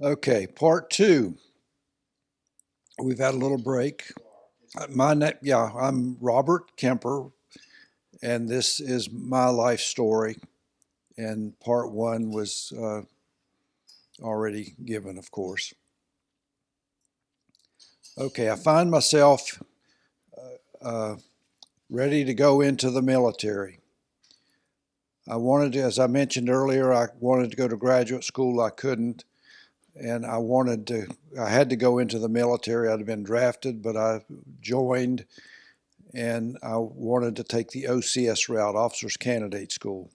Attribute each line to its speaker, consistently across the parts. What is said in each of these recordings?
Speaker 1: Okay, part two. We've had a little break. I'm Robert Kemper, and this is my life story. And part one was already given, of course. Okay, I find myself uh, ready to go into the military. I wanted to, as I mentioned earlier, I wanted to go to graduate school. I couldn't, and I had to go into the military. I'd been drafted, but I joined and I wanted to take the OCS route, Officers Candidate School.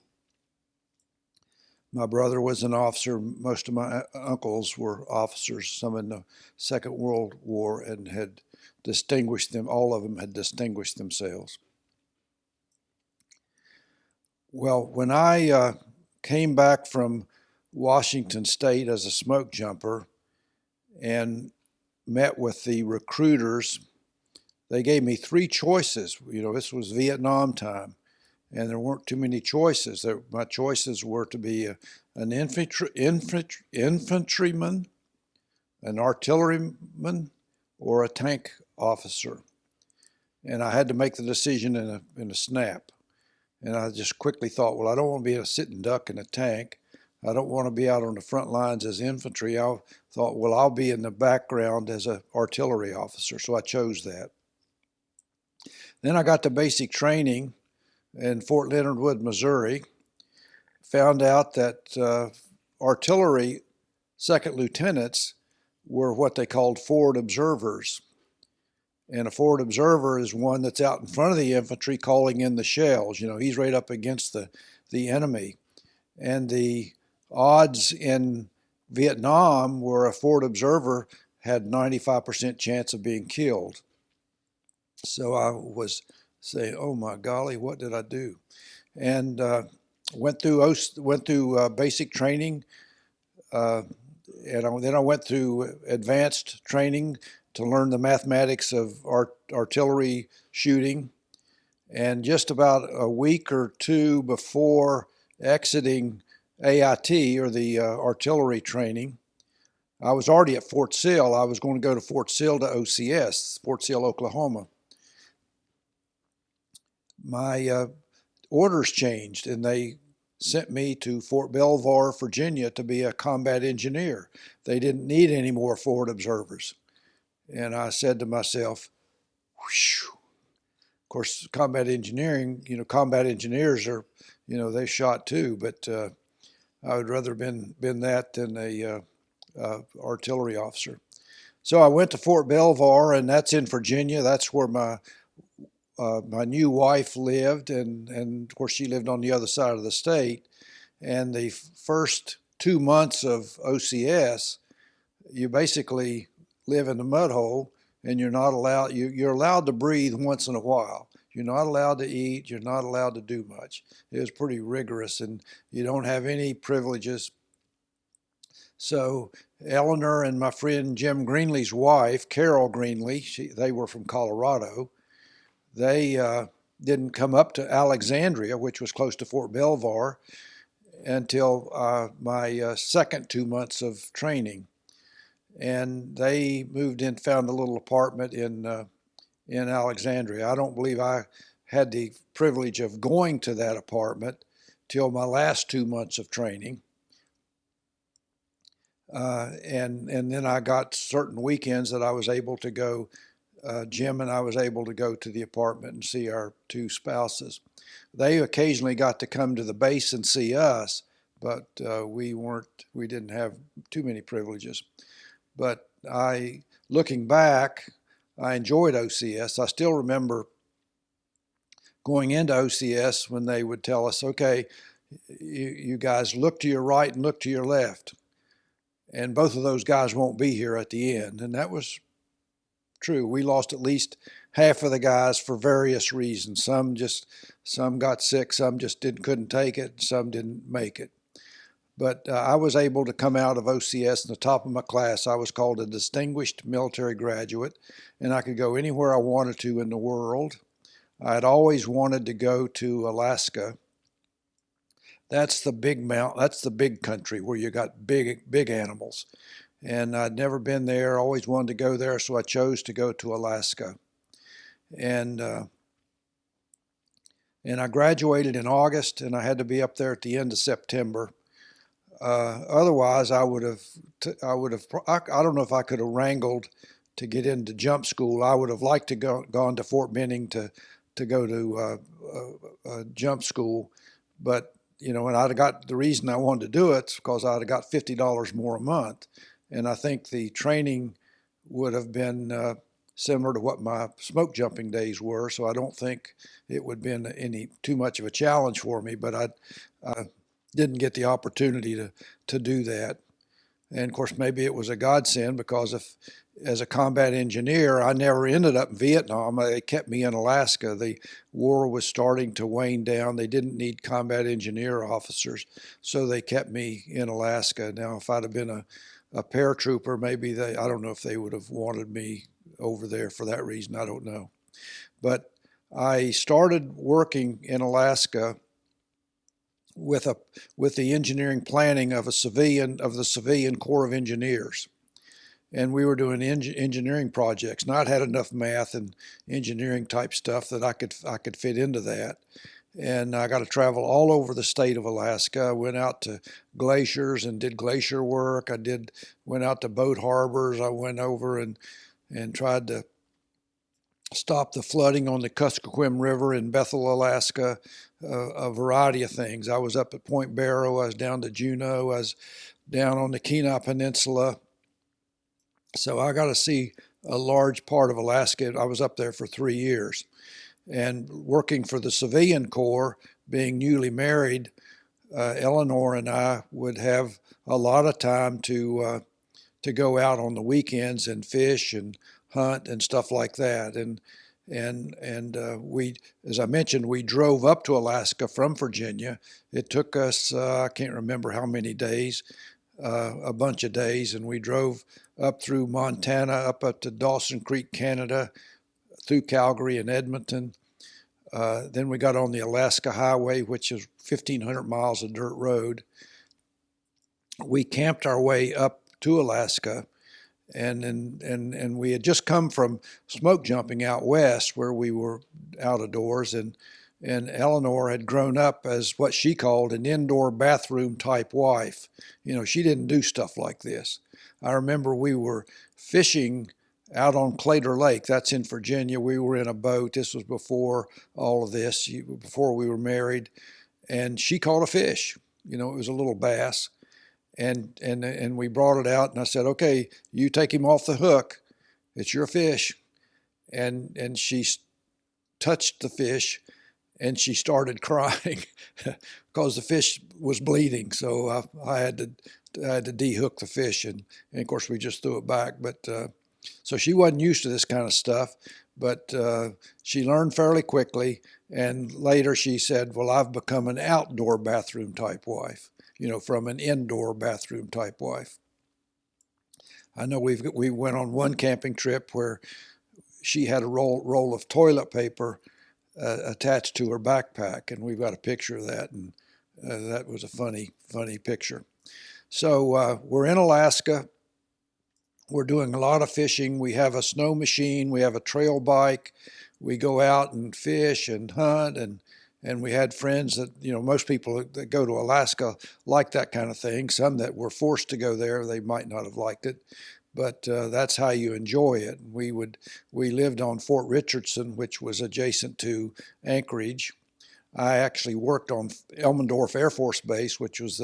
Speaker 1: My brother was an officer. Most of my uncles were officers, some in the Second World War, and had distinguished them. All of them had distinguished themselves. Well, when I came back from Washington State as a smoke jumper and met with the recruiters, they gave me three choices. This was Vietnam time, and there weren't too many choices. My choices were to be an infantryman, an artilleryman, or a tank officer. And I had to make the decision in a snap. And I just quickly thought, well, I don't want to be a sitting duck in a tank. I don't want to be out on the front lines as infantry. I thought, well, I'll be in the background as an artillery officer. So I chose that. Then I got to basic training in Fort Leonard Wood, Missouri. Found out that artillery second lieutenants were what they called forward observers. And a forward observer is one that's out in front of the infantry calling in the shells. He's right up against the enemy. And the odds in Vietnam were a forward observer had 95% chance of being killed. So I was saying, oh my golly, what did I do? And went through basic training, and then I went through advanced training to learn the mathematics of artillery shooting. And just about a week or two before exiting AIT, or the artillery training, I was already at Fort Sill. I was going to go to Fort Sill to OCS, Fort Sill, Oklahoma. My orders changed, and they sent me to Fort Belvoir, Virginia, to be a combat engineer. They didn't need any more forward observers. And I said to myself, whew. Of course, combat engineering, combat engineers are, they shot too, but I would rather been that than a artillery officer. So I went to Fort Belvoir, and that's in Virginia. That's where my new wife lived, and of course she lived on the other side of the state. And the first 2 months of OCS, you basically live in a mud hole, and you're not allowed. You're allowed to breathe once in a while. You're not allowed to eat. You're not allowed to do much. It was pretty rigorous, and you don't have any privileges. So Eleanor and my friend Jim Greenlee's wife, Carol Greenlee, they were from Colorado. They didn't come up to Alexandria, which was close to Fort Belvoir, until my second 2 months of training. And they moved in, found a little apartment in Alexandria. I don't believe I had the privilege of going to that apartment till my last 2 months of training. And then I got certain weekends that I was able to go. Jim and I was able to go to the apartment and see our two spouses. They occasionally got to come to the base and see us, but we didn't have too many privileges. But looking back, I enjoyed OCS. I still remember going into OCS when they would tell us, okay, you guys look to your right and look to your left. And both of those guys won't be here at the end. And that was true. We lost at least half of the guys for various reasons. Some got sick, some just couldn't take it, some didn't make it. But I was able to come out of OCS in the top of my class. I was called a distinguished military graduate, and I could go anywhere I wanted to in the world. I had always wanted to go to Alaska. That's the big country where you got big animals. and I'd never been there, always wanted to go there, so I chose to go to Alaska. And I graduated in August, and I had to be up there at the end of September. Otherwise, I don't know if I could have wrangled to get into jump school. I would have liked to gone to Fort Benning to go to jump school, but and I'd have got the reason I wanted to do it because I'd have got $50 more a month, and I think the training would have been similar to what my smoke jumping days were. So I don't think it would have been any too much of a challenge for me, but I didn't get the opportunity to do that. And of course, maybe it was a godsend because as a combat engineer, I never ended up in Vietnam. They kept me in Alaska. The war was starting to wane down. They didn't need combat engineer officers, so they kept me in Alaska. Now, if I'd have been a paratrooper, maybe I don't know if they would have wanted me over there for that reason. I don't know. But I started working in Alaska with the engineering planning of the civilian Corps of Engineers, and we were doing engineering projects. And I'd had enough math and engineering type stuff that I could fit into that. And I got to travel all over the state of Alaska. I went out to glaciers and did glacier work. Went out to boat harbors. I went over and tried to stop the flooding on the Kuskokwim River in Bethel, Alaska, a variety of things. I was up at Point Barrow, I was down to Juneau, I was down on the Kenai Peninsula. So I got to see a large part of Alaska. I was up there for 3 years. And working for the Civilian Corps, being newly married, Eleanor and I would have a lot of time to go out on the weekends and fish and hunt and stuff like that. And we, as I mentioned, we drove up to Alaska from Virginia. It took us, I can't remember how many days, a bunch of days, and we drove up through Montana, up to Dawson Creek, Canada, through Calgary and Edmonton. Then we got on the Alaska Highway, which is 1,500 miles of dirt road. We camped our way up to Alaska, and we had just come from smoke jumping out west where we were out of doors, and Eleanor had grown up as what she called an indoor bathroom type wife. She didn't do stuff like this. I remember we were fishing out on Clater Lake. That's in Virginia. We were in a boat. This was before all of this, before we were married, and she caught a fish. It was a little bass. And we brought it out, and I said, "Okay, you take him off the hook. It's your fish." And she touched the fish, and she started crying because the fish was bleeding. So I had to dehook the fish, and of course we just threw it back. But so she wasn't used to this kind of stuff, but she learned fairly quickly. And later she said, "Well, I've become an outdoor bathroom type wife." From an indoor bathroom type wife. I know we went on one camping trip where she had a roll of toilet paper attached to her backpack, and we've got a picture of that, and that was a funny picture. So we're in Alaska. We're doing a lot of fishing. We have a snow machine. We have a trail bike. We go out and fish and hunt, and we had friends that, most people that go to Alaska like that kind of thing. Some that were forced to go there, they might not have liked it, but that's how you enjoy it. We lived on Fort Richardson, which was adjacent to Anchorage. I actually worked on Elmendorf Air Force Base, which was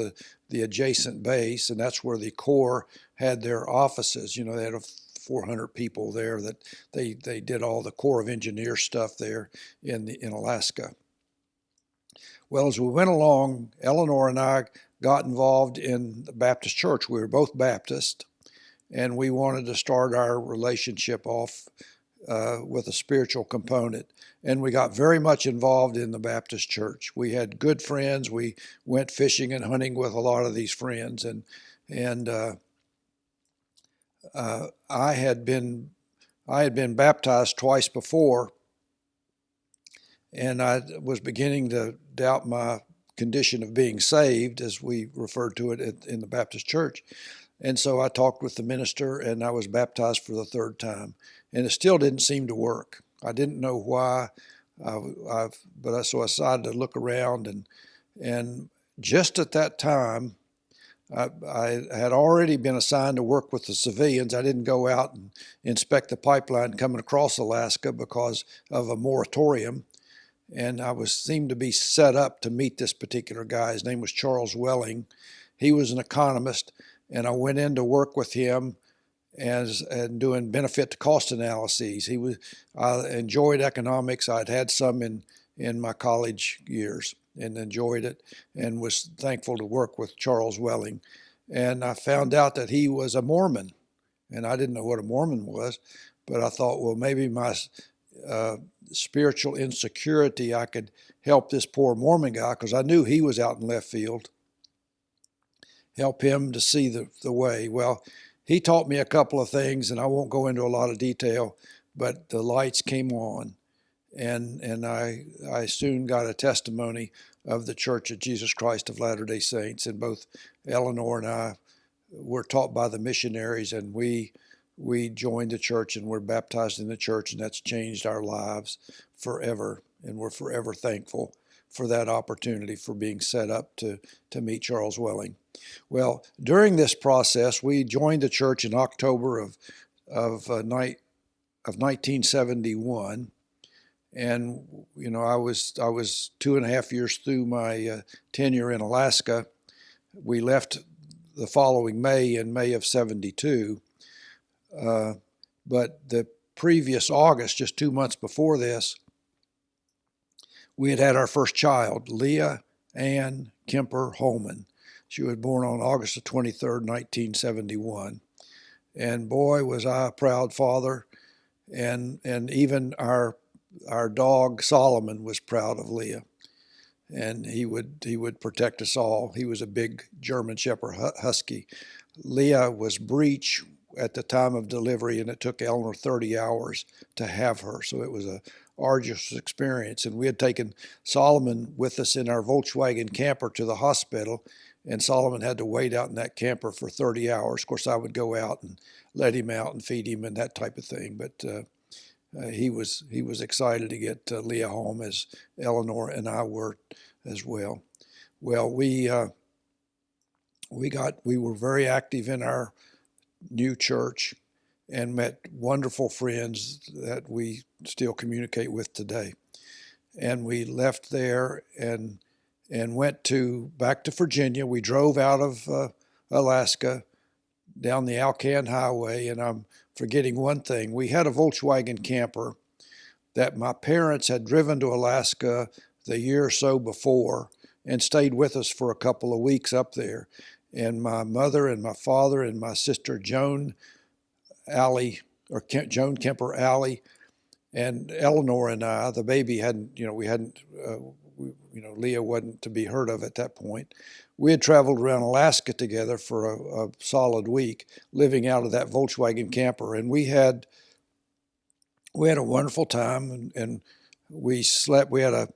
Speaker 1: the adjacent base, and that's where the Corps had their offices. They had 400 people there that they did all the Corps of Engineers stuff there in Alaska. Well, as we went along, Eleanor and I got involved in the Baptist church. We were both Baptist, and we wanted to start our relationship off with a spiritual component. And we got very much involved in the Baptist church. We had good friends. We went fishing and hunting with a lot of these friends. And I had been baptized twice before, and I was beginning to doubt my condition of being saved, as we referred to it in the Baptist church. And so I talked with the minister, and I was baptized for the third time. And it still didn't seem to work. I didn't know why, so I decided to look around, and just at that time, I had already been assigned to work with the civilians. I didn't go out and inspect the pipeline coming across Alaska because of a moratorium. And seemed to be set up to meet this particular guy. His name was Charles Welling. He was an economist, and I went in to work with him and doing benefit to cost analyses. I enjoyed economics. I'd had some in my college years and enjoyed it, and was thankful to work with Charles Welling. And I found out that he was a Mormon, and I didn't know what a Mormon was, but I thought, well, maybe my spiritual insecurity, I could help this poor Mormon guy, because I knew he was out in left field, help him to see the way. Well, he taught me a couple of things, and I won't go into a lot of detail, but the lights came on, and I soon got a testimony of the Church of Jesus Christ of Latter-day Saints, and both Eleanor and I were taught by the missionaries, and we joined the church and were baptized in the church, and that's changed our lives forever, and we're forever thankful for that opportunity, for being set up to meet Charles Welling. Well, during this process, we joined the church in October of 1971, and I was 2.5 years through my tenure in Alaska. We left the following May, in May of '72. But the previous August, just 2 months before this, we had our first child, Leah Ann Kemper Holman. She was born on August the 23rd, 1971. And boy, was I a proud father. And even our dog Solomon was proud of Leah. And he would protect us all. He was a big German Shepherd Husky. Leah was breech at the time of delivery, and it took Eleanor 30 hours to have her. So it was a arduous experience. And we had taken Solomon with us in our Volkswagen camper to the hospital, and Solomon had to wait out in that camper for 30 hours. Of course, I would go out and let him out and feed him and that type of thing. But he was excited to get Leah home, as Eleanor and I were as well. Well, we were very active in our new church and met wonderful friends that we still communicate with today. And we left there and went back to Virginia. We drove out of Alaska down the Alcan Highway, and I'm forgetting one thing. We had a Volkswagen camper that my parents had driven to Alaska the year or so before and stayed with us for a couple of weeks up there. And my mother and my father and my sister Joan Kemper Alley, and Eleanor and I, the baby Leah wasn't to be heard of at that point. We had traveled around Alaska together for a solid week, living out of that Volkswagen camper, and we had a wonderful time, and we slept. We had a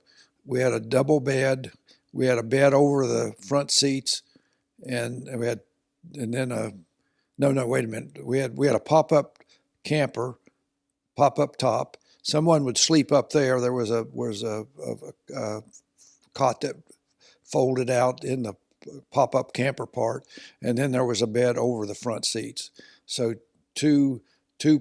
Speaker 1: double bed. We had a bed over the front seats, and wait a minute. We had a pop-up camper, pop-up top. Someone would sleep up there. There was a cot that folded out in the pop-up camper part, and then there was a bed over the front seats. So two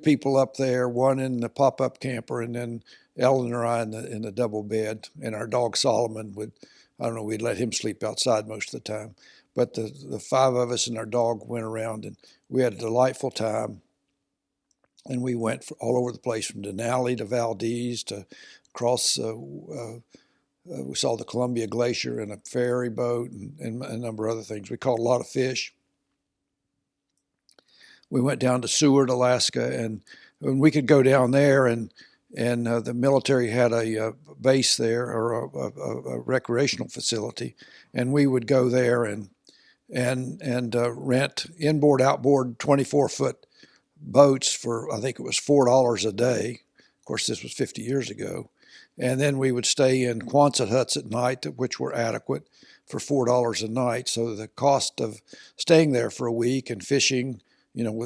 Speaker 1: people up there, one in the pop-up camper, and then Eleanor and I in the double bed. And our dog Solomon we'd let him sleep outside most of the time. But the five of us and our dog went around, and we had a delightful time. And we went all over the place, from Denali to Valdez to across. We saw the Columbia Glacier in a ferry boat and a number of other things. We caught a lot of fish. We went down to Seward, Alaska, and we could go down there, and the military had a base there, or a recreational facility, and we would go there and rent inboard, outboard 24-foot boats for, I think it was $4 a day. Of course, this was 50 years ago. And then we would stay in Quonset huts at night, which were adequate. for $4 a night. So the cost of staying there for a week and fishing,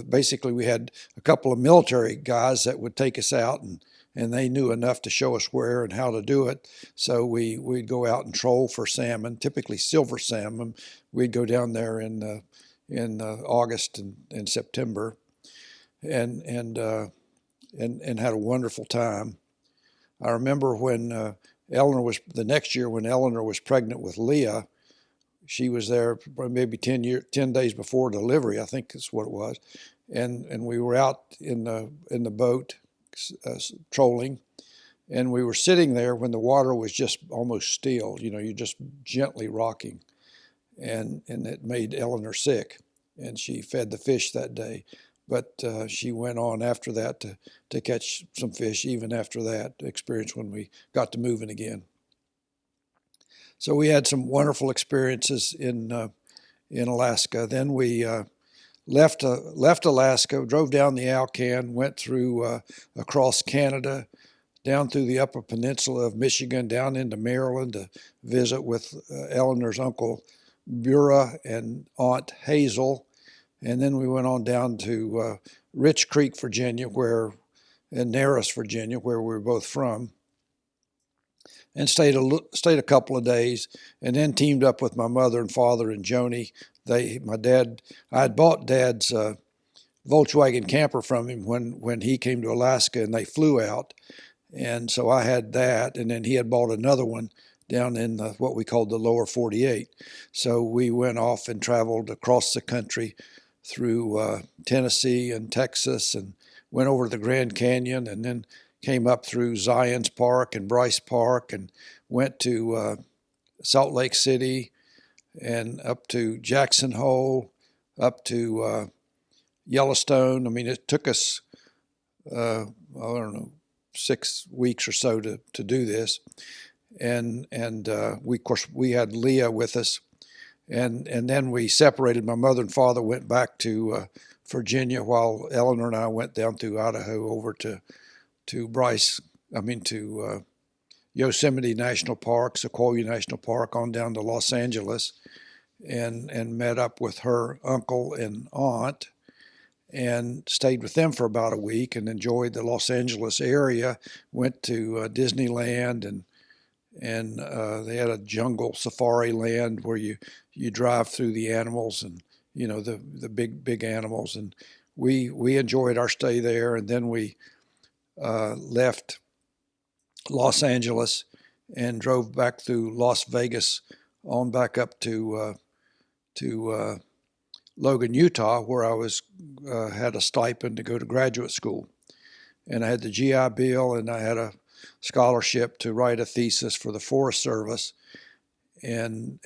Speaker 1: basically we had a couple of military guys that would take us out, and they knew enough to show us where and how to do it. So we'd go out and troll for salmon, typically silver salmon. We'd go down there in August and September, and had a wonderful time. I remember when Eleanor was, the next year when Eleanor was pregnant with Leah, she was there maybe 10 days before delivery, I think that's what it was. And we were out in the boat trolling, and we were sitting there when the water was just almost still. You're just gently rocking, and it made Eleanor sick, and she fed the fish that day. But she went on after that to catch some fish even after that experience when we got to moving again. So we had some wonderful experiences in Alaska. Then we left Alaska, drove down the Alcan, went through across Canada, down through the Upper Peninsula of Michigan, down into Maryland to visit with Eleanor's uncle Bura and Aunt Hazel. And then we went on down to Rich Creek, Virginia, and Narrows, Virginia, where we were both from, and stayed a couple of days, and then teamed up with my mother and father and Joni. I had bought Dad's Volkswagen camper from him when he came to Alaska, and they flew out, and so I had that, and then he had bought another one down in what we called the lower 48. So we went off and traveled across the country through Tennessee and Texas, and went over to the Grand Canyon, and then came up through Zions Park and Bryce Park, and went to Salt Lake City, and up to Jackson Hole, up to Yellowstone. I mean, it took us, I don't know, 6 weeks or so to do this. And of course, we had Leah with us. And then we separated. My mother and father went back to Virginia, while Eleanor and I went down through Idaho over to Yosemite National Park, Sequoia National Park, on down to Los Angeles, and met up with her uncle and aunt, and stayed with them for about a week, and enjoyed the Los Angeles area. Went to Disneyland, and they had a jungle safari land where you drive through the animals, and the big animals, and we enjoyed our stay there. And then we left Los Angeles and drove back through Las Vegas on back up to Logan, Utah, where I had a stipend to go to graduate school, and I had the GI Bill, and I had a scholarship to write a thesis for the Forest Service, and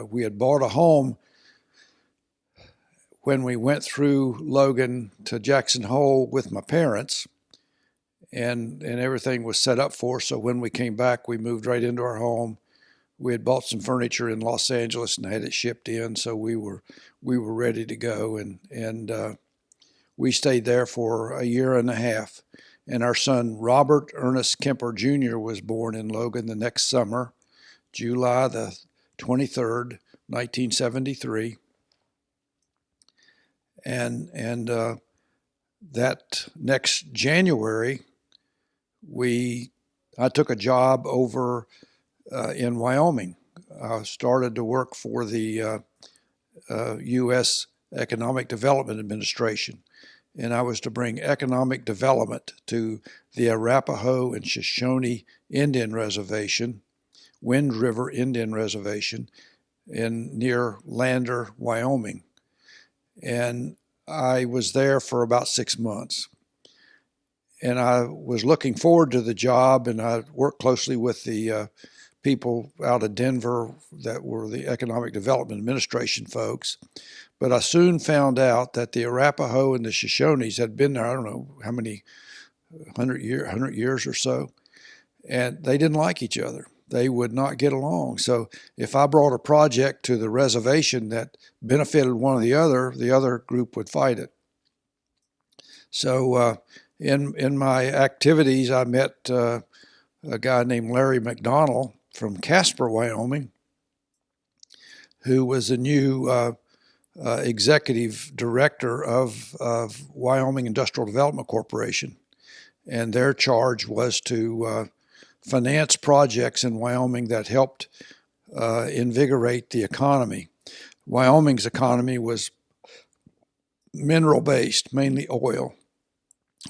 Speaker 1: we had bought a home when we went through Logan to Jackson Hole with my parents, and everything was set up for us. So when we came back, we moved right into our home. We had bought some furniture in Los Angeles and had it shipped in, so we were ready to go, and we stayed there for a year and a half. And our son, Robert Ernest Kemper Jr., was born in Logan the next summer, July the 23rd, 1973. And that next January, I took a job over in Wyoming. I started to work for the U.S. Economic Development Administration, and I was to bring economic development to the Arapaho and Shoshone Indian Reservation, Wind River Indian Reservation, near Lander, Wyoming. And I was there for about 6 months. And I was looking forward to the job, and I worked closely with the people out of Denver that were the Economic Development Administration folks. But I soon found out that the Arapaho and the Shoshones had been there, I don't know how many, 100 years or so, and they didn't like each other. They would not get along. So if I brought a project to the reservation that benefited one or the other group would fight it. So in my activities, I met a guy named Larry McDonald from Casper, Wyoming, who was a new executive director of Wyoming Industrial Development Corporation. And their charge was to finance projects in Wyoming that helped invigorate the economy. Wyoming's economy was mineral based, mainly oil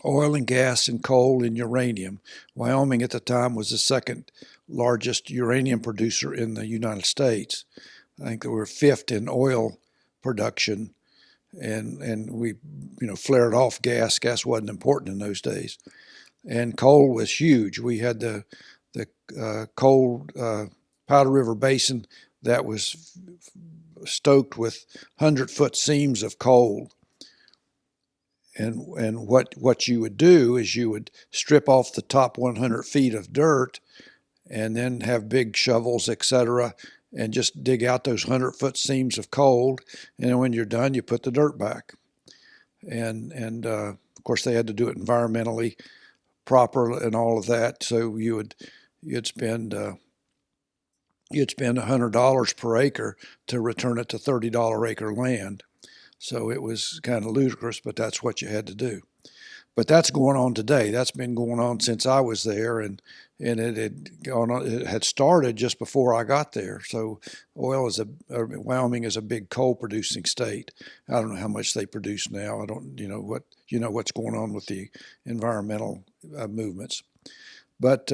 Speaker 1: and gas and coal and uranium. Wyoming at the time was the second largest uranium producer in the United States. I think they were fifth in oil production, and we flared off gas. Gas wasn't important in those days, and coal was huge. We had the coal Powder River Basin that was stoked with 100-foot seams of coal. And what you would do is you would strip off the top 100 feet of dirt and then have big shovels, etc., and just dig out those 100-foot seams of coal. And then when you're done, you put the dirt back. And of course, they had to do it environmentally proper and all of that. So you'd spend $100 per acre to return it to $30 acre land. So it was kind of ludicrous, but that's what you had to do. But that's going on today. That's been going on since I was there, and it had gone on, it had started just before I got there. So Wyoming is a big coal producing state. I don't know how much they produce now. I don't, what's going on with the environmental movements. But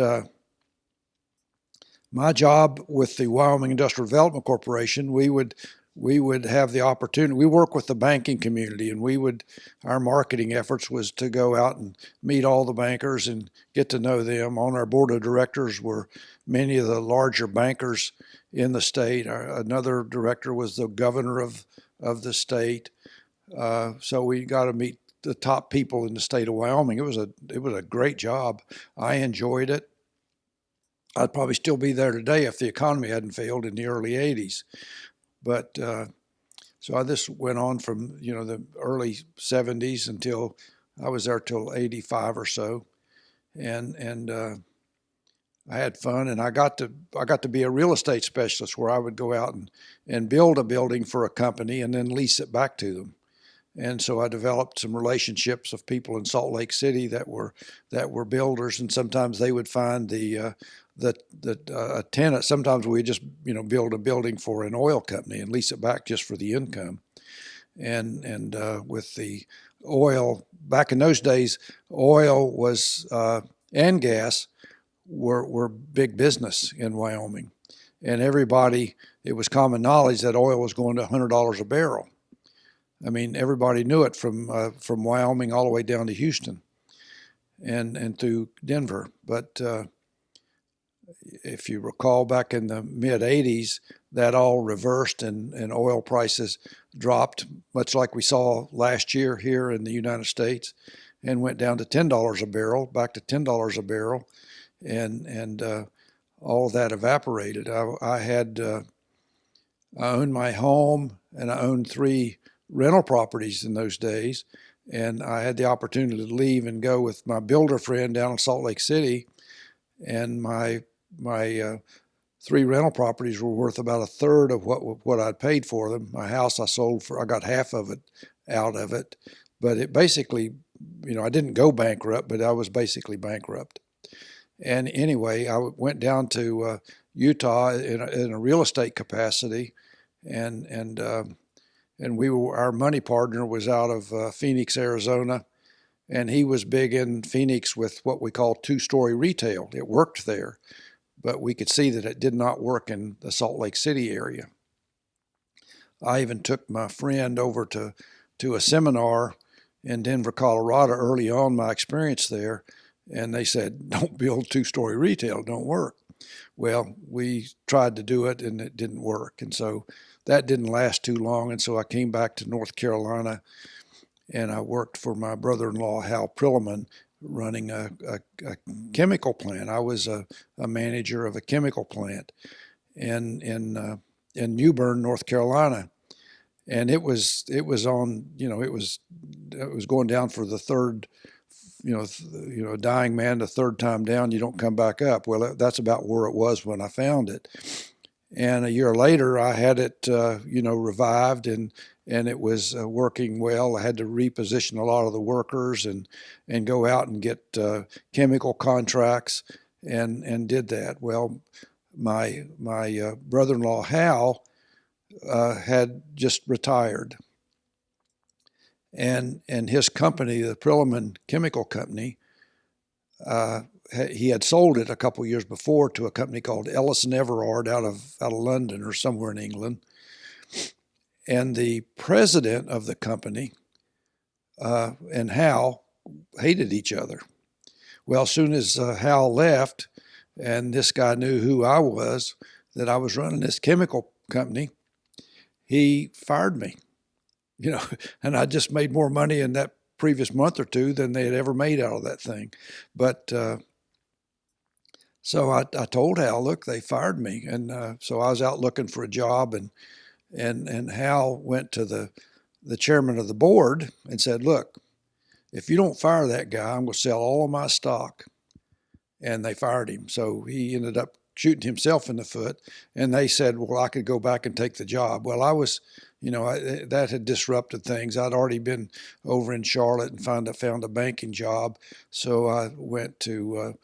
Speaker 1: my job with the Wyoming Industrial Development Corporation, we would have the opportunity. We work with the banking community, and our marketing efforts was to go out and meet all the bankers and get to know them. On our board of directors were many of the larger bankers in the state. Another director was the governor of the state. So we got to meet the top people in the state of Wyoming. It was a great job. I enjoyed it. I'd probably still be there today if the economy hadn't failed in the early 80s. But so this went on from the early 70s until I was there till 85 or so, and I had fun, and I got to be a real estate specialist where I would go out and build a building for a company and then lease it back to them. And so I developed some relationships of people in Salt Lake City that were builders, and sometimes they would find a tenant. Sometimes we just build a building for an oil company and lease it back just for the income. And with the oil back in those days, oil was and gas were big business in Wyoming, and it was common knowledge that oil was going to $100 a barrel. I mean, everybody knew it from Wyoming all the way down to Houston and through Denver. But if you recall, back in the mid-'80s, that all reversed and oil prices dropped, much like we saw last year here in the United States, and went down to $10 a barrel, back to $10 a barrel, and all of that evaporated. I owned my home, and I owned 3 rental properties in those days, and I had the opportunity to leave and go with my builder friend down in Salt Lake City, and my 3 rental properties were worth about a third of what I'd paid for them. My house I got half of it out of it, but it basically, I didn't go bankrupt, but I was basically bankrupt. And anyway, I went down to Utah in a real estate capacity, and our money partner was out of Phoenix, Arizona, and he was big in Phoenix with what we call 2-story retail. It worked there, but we could see that it did not work in the Salt Lake City area. I even took my friend over to a seminar in Denver, Colorado early on my experience there, and they said, don't build 2-story retail, don't work. Well, we tried to do it and it didn't work, and so that didn't last too long, and so I came back to North Carolina, and I worked for my brother-in-law, Hal Prilliman, running a chemical plant. I was a manager of a chemical plant in New Bern, North Carolina, and it was on, it was going down for the third, a dying man, the third time down, you don't come back up. Well, that's about where it was when I found it. And a year later, I had it, revived, and it was working well. I had to reposition a lot of the workers and go out and get chemical contracts, and did that. Well, my brother-in-law Hal had just retired, and his company, the Furman Chemical Company, he had sold it a couple years before to a company called Ellis and Everard out of London or somewhere in England. And the president of the company and Hal hated each other. Well, as soon as Hal left, and this guy knew who I was, that I was running this chemical company, he fired me. And I just made more money in that previous month or two than they had ever made out of that thing. But so I told Hal, look, they fired me, and so I was out looking for a job, and Hal went to the chairman of the board and said, look, if you don't fire that guy, I'm going to sell all of my stock. And they fired him. So he ended up shooting himself in the foot. And they said, well, I could go back and take the job. Well, I was, that had disrupted things. I'd already been over in Charlotte and found a banking job. So I went to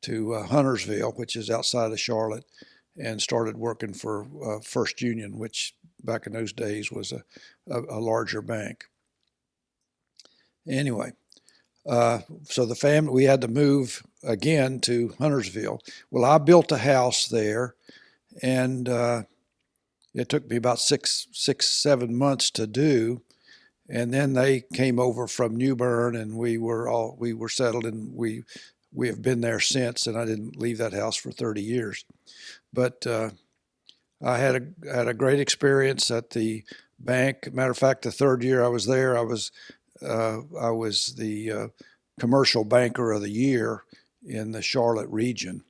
Speaker 1: Huntersville, which is outside of Charlotte, and started working for First Union, which back in those days was a larger bank. Anyway, so the family, we had to move again to Huntersville. Well, I built a house there, and it took me about 7 months to do. And then they came over from New Bern, and we were settled, and we have been there since. And I didn't leave that house for 30 years. But I had a great experience at the bank. Matter of fact, the third year I was there, I was the commercial banker of the year in the Charlotte region,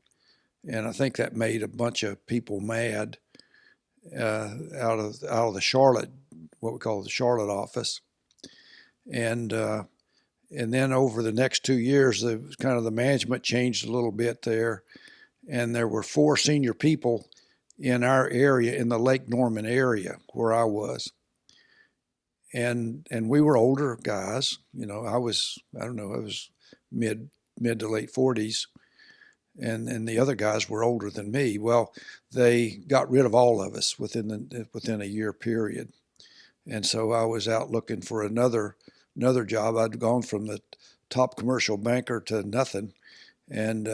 Speaker 1: and I think that made a bunch of people mad out of the Charlotte, what we call the Charlotte office, and then over the next 2 years, the management changed a little bit there, and there were 4 senior people in our area, in the Lake Norman area where I was. And we were older guys. I was mid to late 40s, and the other guys were older than me. Well, they got rid of all of us within a year period, and so I was out looking for another job. I'd gone from the top commercial banker to nothing, and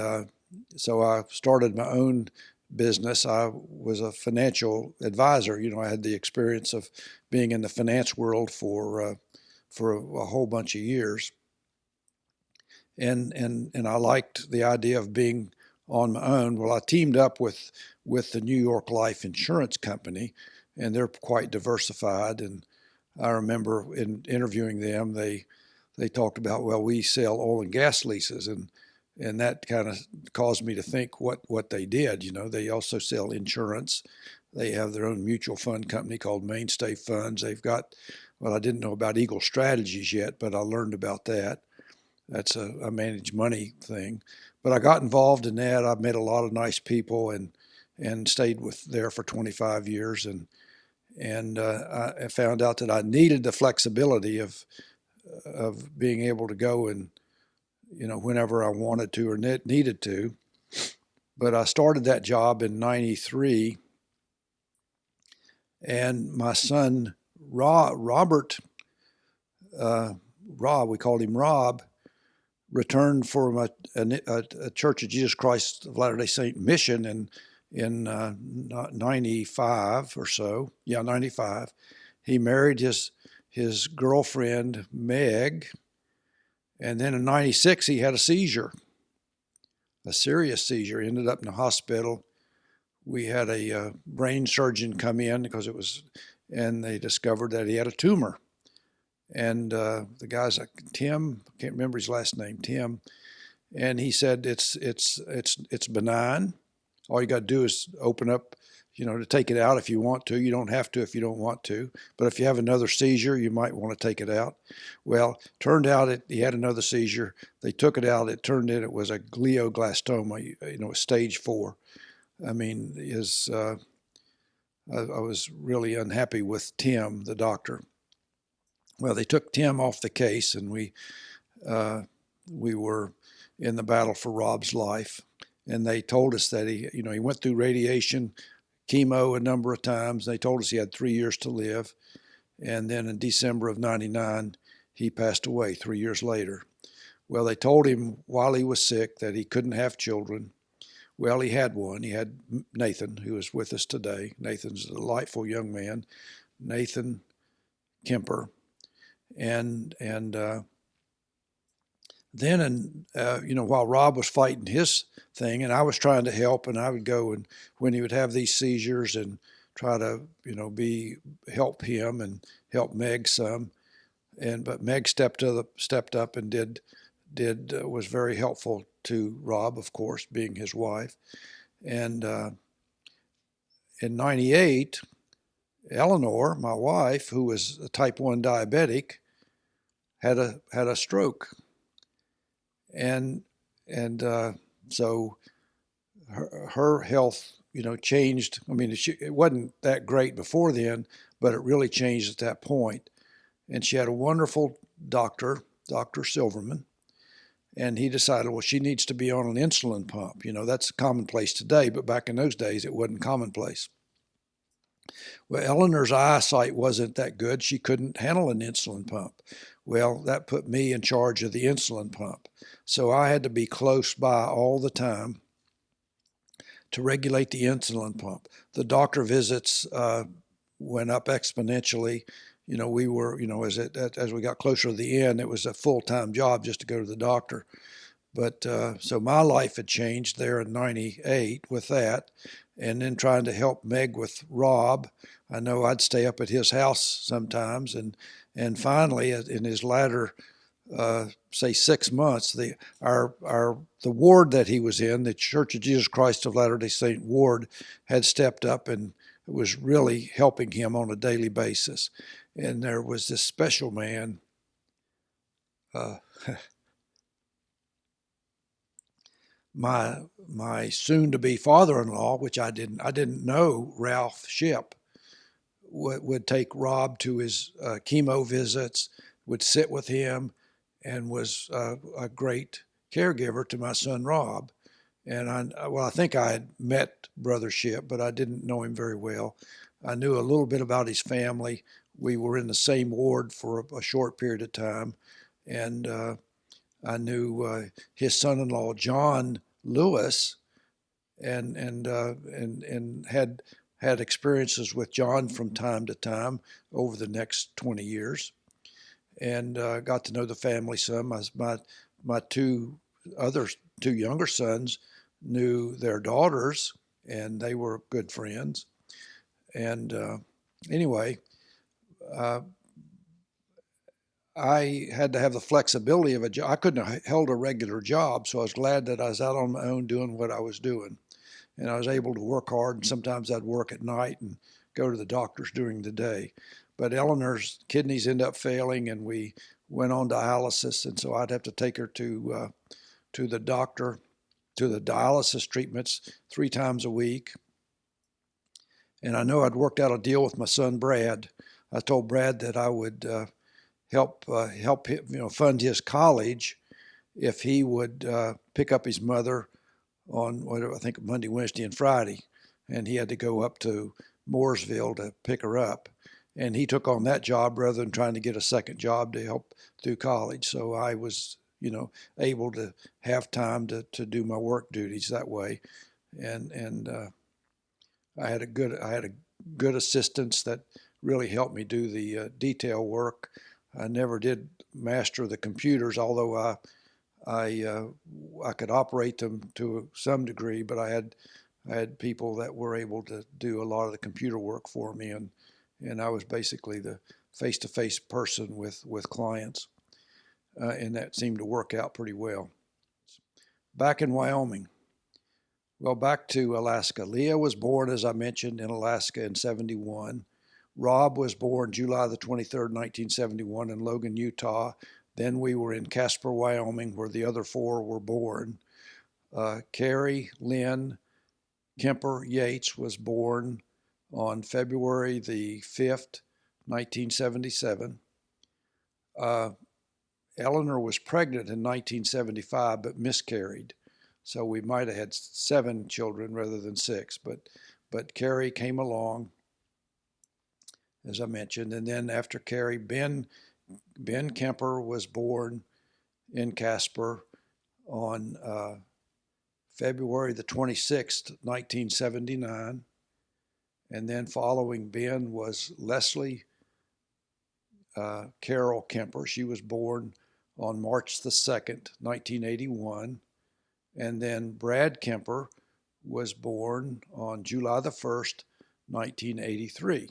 Speaker 1: so I started my own business. I was a financial advisor. I had the experience of being in the finance world for a whole bunch of years, and I liked the idea of being on my own. Well, I teamed up with the New York Life Insurance Company, and they're quite diversified. And I remember in interviewing them, they talked about, well, we sell oil and gas leases, and that kind of caused me to think what they did. They also sell insurance. They have their own mutual fund company called Mainstay Funds. They've got, well, I didn't know about Eagle Strategies yet, but I learned about that. That's a managed money thing. But I got involved in that. I met a lot of nice people and stayed there for 25 years. And I found out that I needed the flexibility of being able to go and, whenever I wanted to or needed to. But I started that job in '93, and my son Robert, we called him Rob, returned from a Church of Jesus Christ of Latter-day Saint mission in 95 or so. Yeah, 95. He married his girlfriend Meg, and then in '96 he had a seizure, a serious seizure. He ended up in the hospital. We had a brain surgeon come in and they discovered that he had a tumor. And the guy's like Tim, I can't remember his last name, Tim, and he said it's benign. All you got to do is open up, to take it out if you want to. You don't have to if you don't want to. But if you have another seizure, you might want to take it out. Well, turned out he had another seizure. They took it out. It turned in it was a glioblastoma, stage 4. I mean, I was really unhappy with Tim, the doctor. Well, they took Tim off the case, and we were in the battle for Rob's life. And they told us that he went through radiation, chemo a number of times. They told us he had 3 years to live. And then in December of '99, he passed away 3 years later. Well, they told him while he was sick that he couldn't have children. Well, he had one. He had Nathan, who is with us today. Nathan's a delightful young man, Nathan Kemper. And then, while Rob was fighting his thing, and I was trying to help, and I would go and when he would have these seizures and try to, help him and help Meg some, but Meg stepped up and was very helpful to Rob, of course, being his wife. And in '98, Eleanor, my wife, who was a type 1 diabetic, had a stroke. And so her health, changed. I mean, it wasn't that great before then, but it really changed at that point. And she had a wonderful doctor, Dr. Silverman, and he decided, well, she needs to be on an insulin pump. That's commonplace today, but back in those days, it wasn't commonplace. Well, Eleanor's eyesight wasn't that good. She couldn't handle an insulin pump. Well, that put me in charge of the insulin pump. So I had to be close by all the time to regulate the insulin pump. The doctor visits went up exponentially. We were, as we got closer to the end, it was a full-time job just to go to the doctor. But so my life had changed there in '98 with that. And then trying to help Meg with Rob. I know I'd stay up at his house sometimes. And finally, in his latter, say 6 months, the ward that he was in, the Church of Jesus Christ of Latter-day Saint ward, had stepped up and was really helping him on a daily basis. And there was this special man, my soon-to-be father-in-law, which I didn't know, Ralph Shipp, would take Rob to his chemo visits, would sit with him, and was a great caregiver to my son Rob. And I think I had met Brother Shipp, but I didn't know him very well. I knew a little bit about his family. We were in the same ward for a short period of time, and I knew his son-in-law John Lewis, and had experiences with John from time to time over the next 20 years, and got to know the family some. My two younger sons knew their daughters, and they were good friends. And anyway, I had to have the flexibility of a job. I couldn't have held a regular job, so I was glad that I was out on my own doing what I was doing. And I was able to work hard, and sometimes I'd work at night and go to the doctors during the day. But Eleanor's kidneys ended up failing, and we went on dialysis, and so I'd have to take her to the doctor, to the dialysis treatments 3 times a week. And I know I'd worked out a deal with my son Brad. I told Brad that I would help him, fund his college if he would pick up his mother on I think Monday, Wednesday, and Friday, and he had to go up to Mooresville to pick her up. And he took on that job rather than trying to get a second job to help through college. So I was, able to have time to do my work duties that way, and I had a good assistants that really helped me do the detail work. I never did master the computers, although I could operate them to some degree, but I had people that were able to do a lot of the computer work for me, and I was basically the face-to-face person with clients, and that seemed to work out pretty well. Back in Wyoming. Well, back to Alaska. Leah was born, as I mentioned, in Alaska in '71. Rob was born July the 23rd, 1971 in Logan, Utah. Then we were in Casper, Wyoming, where the other 4 were born. Carrie Lynn Kemper Yates was born on February the 5th, 1977. Eleanor was pregnant in 1975 but miscarried. So we might have had 7 children rather than 6. But Carrie came along, as I mentioned. And then after Carrie, Ben Kemper was born in Casper on February the 26th, 1979. And then following Ben was Leslie Carol Kemper. She was born on March the 2nd, 1981. And then Brad Kemper was born on July the 1st, 1983.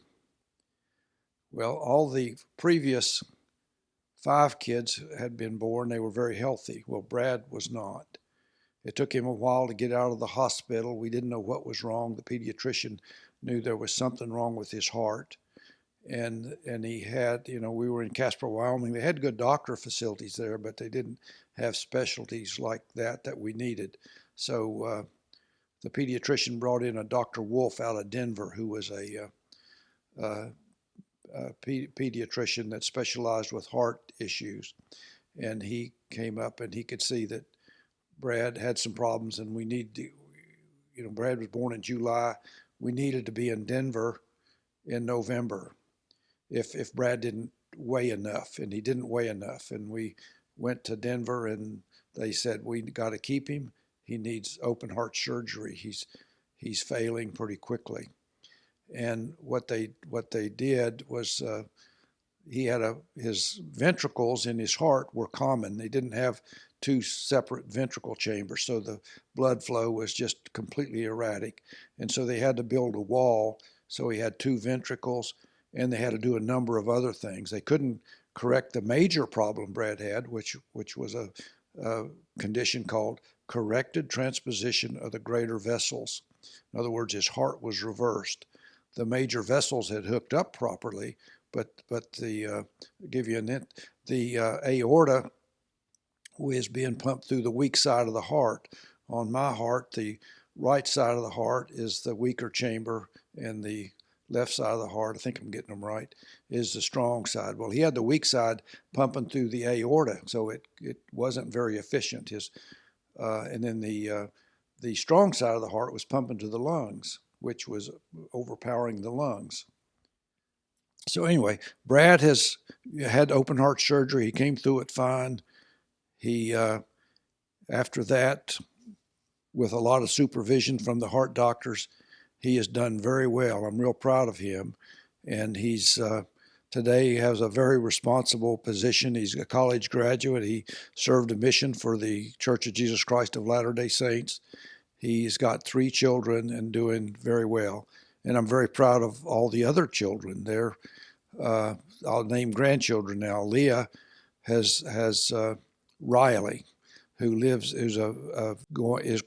Speaker 1: Well, all the previous 5 kids had been born. They were very healthy. Well, Brad was not. It took him a while to get out of the hospital. We didn't know what was wrong. The pediatrician knew there was something wrong with his heart. And he had, we were in Casper, Wyoming. They had good doctor facilities there, but they didn't have specialties like that we needed. So the pediatrician brought in a Dr. Wolf out of Denver, who was a pediatrician that specialized with heart issues. And he came up and he could see that Brad had some problems, and we need to, Brad was born in July. We needed to be in Denver in November if Brad didn't weigh enough, and he didn't weigh enough. And we went to Denver, and they said, we got to keep him. He needs open heart surgery. He's failing pretty quickly. And what they did was he had his ventricles in his heart were common. They didn't have 2 separate ventricle chambers, so the blood flow was just completely erratic. And so they had to build a wall, so he had 2 ventricles, and they had to do a number of other things. They couldn't correct the major problem Brad had, which was a condition called corrected transposition of the greater vessels. In other words, his heart was reversed. The major vessels had hooked up properly, but the aorta was being pumped through the weak side of the heart. On my heart, the right side of the heart is the weaker chamber, and the left side of the heart, I think I'm getting them right, is the strong side. Well, he had the weak side pumping through the aorta, so it wasn't very efficient. And then the strong side of the heart was pumping to the lungs, which was overpowering the lungs. So anyway, Brad has had open heart surgery. He came through it fine. He, after that, with a lot of supervision from the heart doctors, he has done very well. I'm real proud of him. And he's today has a very responsible position. He's a college graduate. He served a mission for the Church of Jesus Christ of Latter-day Saints. He's got 3 children and doing very well. And I'm very proud of all the other children. They're, I'll name grandchildren now. Leah has Riley, who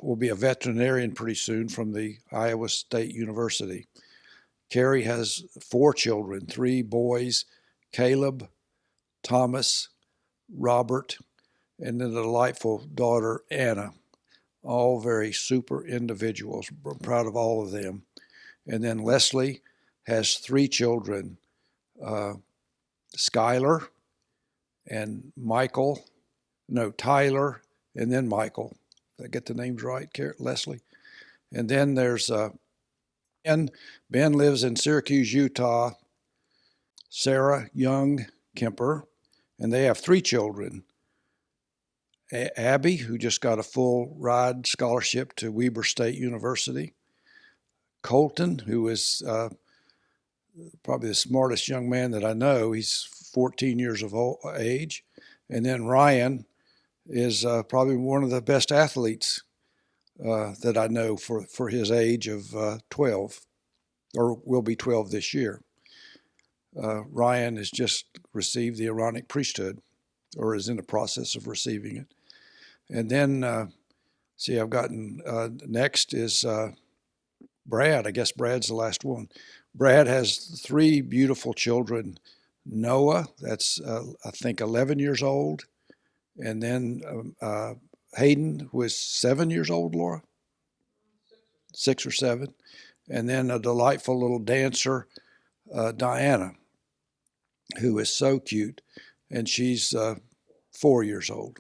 Speaker 1: will be a veterinarian pretty soon from the Iowa State University. Carrie has 4 children, 3 boys, Caleb, Thomas, Robert, and then a delightful daughter, Anna. All very super individuals. I'm proud of all of them. And then Leslie has 3 children, Skylar and Tyler, and then Michael. Did I get the names right, Leslie? And then there's Ben. Ben lives in Syracuse, Utah. Sarah Young Kemper, and they have 3 children. Abby, who just got a full ride scholarship to Weber State University. Colton, who is probably the smartest young man that I know. He's 14 years of age. And then Ryan is probably one of the best athletes that I know for his age of 12, or will be 12 this year. Ryan has just received the Aaronic priesthood, or is in the process of receiving it. And then, I've gotten, next is Brad. I guess Brad's the last one. Brad has 3 beautiful children. Noah, that's, I think, 11 years old. And then Hayden, who is 7 years old, Laura? 6 or 7. and then a delightful little dancer, Diana, who is so cute, and she's 4 years old.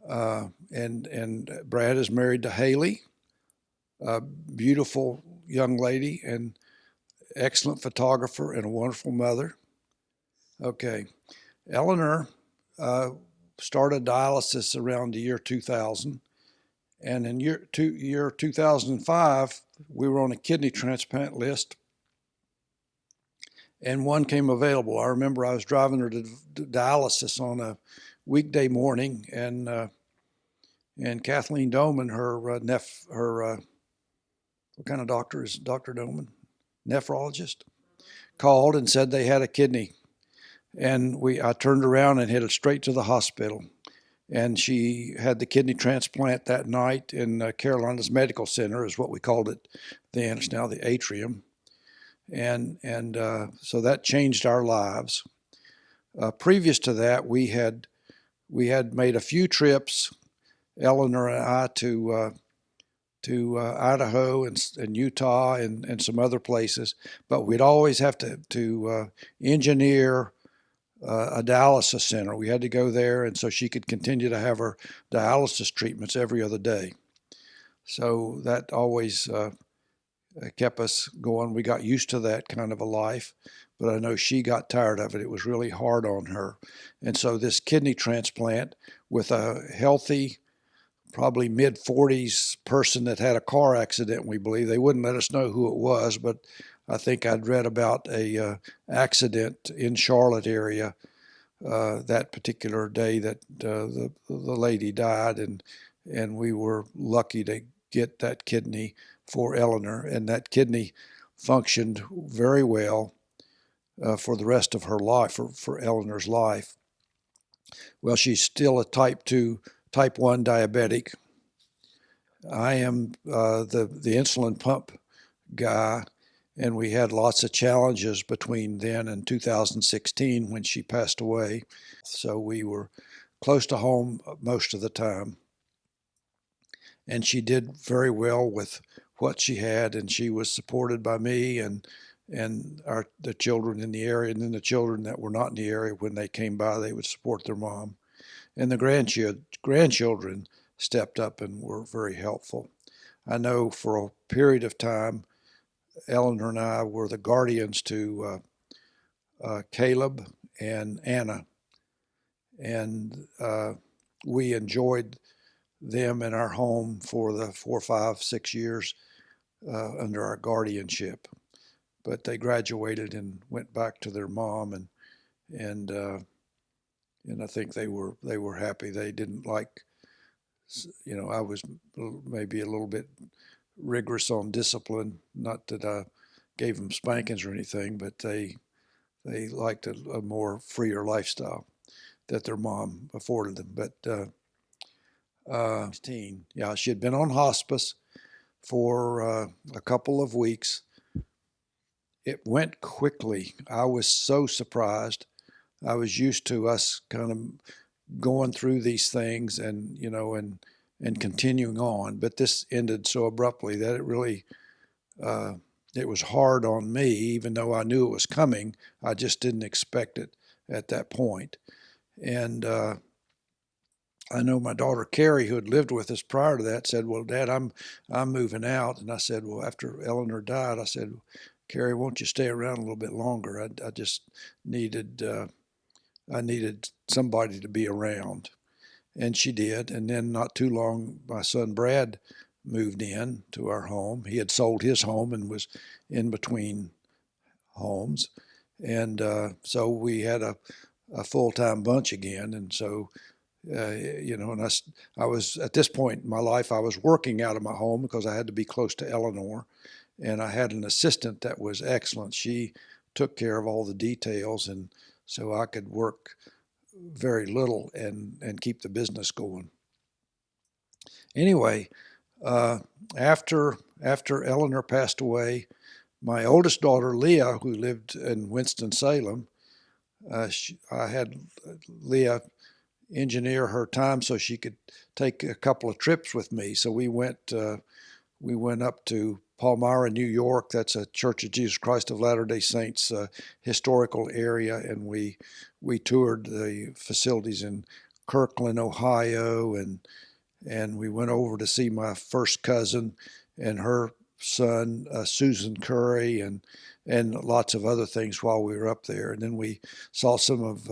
Speaker 1: And Brad is married to Haley, a beautiful young lady and excellent photographer and a wonderful mother. Okay, Eleanor started dialysis around the year 2000, and in year 2005, we were on a kidney transplant list, and one came available. I remember I was driving her to dialysis on a weekday morning, and Kathleen Doman, her what kind of doctor is Dr. Doman? Nephrologist, called and said they had a kidney, and I turned around and headed straight to the hospital. And she had the kidney transplant that night in Carolina's Medical Center, is what we called it then. It's now the Atrium, and so that changed our lives. Previous to that, we had made a few trips, Eleanor and I, to Idaho and Utah and some other places, but we'd always have to engineer a dialysis center. We had to go there, and so she could continue to have her dialysis treatments every other day. So that always kept us going. We got used to that kind of a life, but I know she got tired of it. It was really hard on her. And so this kidney transplant with a healthy, probably mid-40s person that had a car accident, we believe. They wouldn't let us know who it was, but I think I'd read about a accident in Charlotte area that particular day that the lady died, and we were lucky to get that kidney for Eleanor, and that kidney functioned very well for the rest of her life, for Eleanor's life. Well, she's still a type 1 diabetic. I am the insulin pump guy, and we had lots of challenges between then and 2016 when she passed away. So we were close to home most of the time. And she did very well with what she had, and she was supported by me and the children in the area, and then the children that were not in the area, when they came by, they would support their mom. And the grandchildren stepped up and were very helpful. I know for a period of time, Eleanor and I were the guardians to Caleb and Anna, and we enjoyed them in our home for the 4, 5, 6 years under our guardianship. But they graduated and went back to their mom, and I think they were happy. They didn't like, I was maybe a little bit rigorous on discipline. Not that I gave them spankings or anything, but they liked a more freer lifestyle that their mom afforded them. But yeah, she had been on hospice for a couple of weeks. It went quickly. I was so surprised. I was used to us kind of going through these things and continuing on, but this ended so abruptly that it really it was hard on me. Even though I knew it was coming, I just didn't expect it at that point. And I know my daughter Carrie, who had lived with us prior to that, said, "Well, Dad, I'm moving out." And I said, "Well, after Eleanor died," I said, "Carrie, won't you stay around a little bit longer? I just needed I needed somebody to be around." And she did. And then not too long, my son Brad moved in to our home. He had sold his home and was in between homes. And so we had a full-time bunch again. And so, and I was, at this point in my life, I was working out of my home because I had to be close to Eleanor. And I had an assistant that was excellent. She took care of all the details, and so I could work very little and keep the business going. Anyway, after Eleanor passed away, my oldest daughter Leah, who lived in Winston-Salem, I had Leah engineer her time so she could take a couple of trips with me. So we went we went up to Palmyra, New York. That's a Church of Jesus Christ of Latter-day Saints historical area, and we toured the facilities in Kirkland, Ohio, and we went over to see my first cousin and her son, Susan Curry, and lots of other things while we were up there. And then we saw some of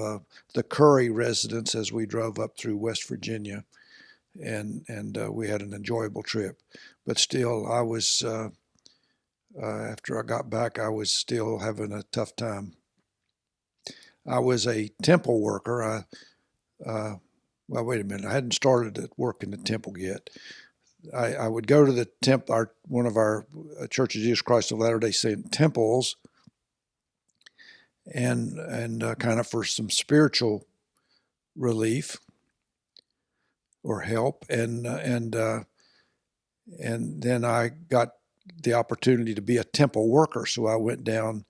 Speaker 1: the Curry residents as we drove up through West Virginia, and we had an enjoyable trip. But still, I was after I got back, I was still having a tough time. I was a temple worker. Well, wait a minute. I hadn't started at work in the temple yet. I would go to the temple, one of our Church of Jesus Christ of Latter-day Saint temples, and kind of for some spiritual relief or help, and then I got the opportunity to be a temple worker, so I went down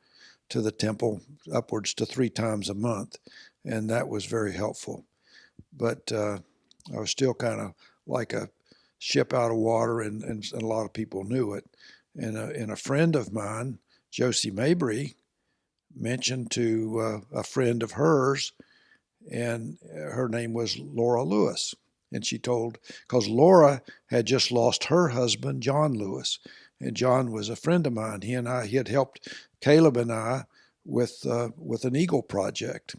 Speaker 1: to the temple upwards to 3 times a month, and that was very helpful. But I was still kind of like a ship out of water, and a lot of people knew it. And a friend of mine, Josie Mabry, mentioned to a friend of hers, and her name was Laura Lewis. And she told, because Laura had just lost her husband, John Lewis, and John was a friend of mine. He had helped Caleb and I with an Eagle project,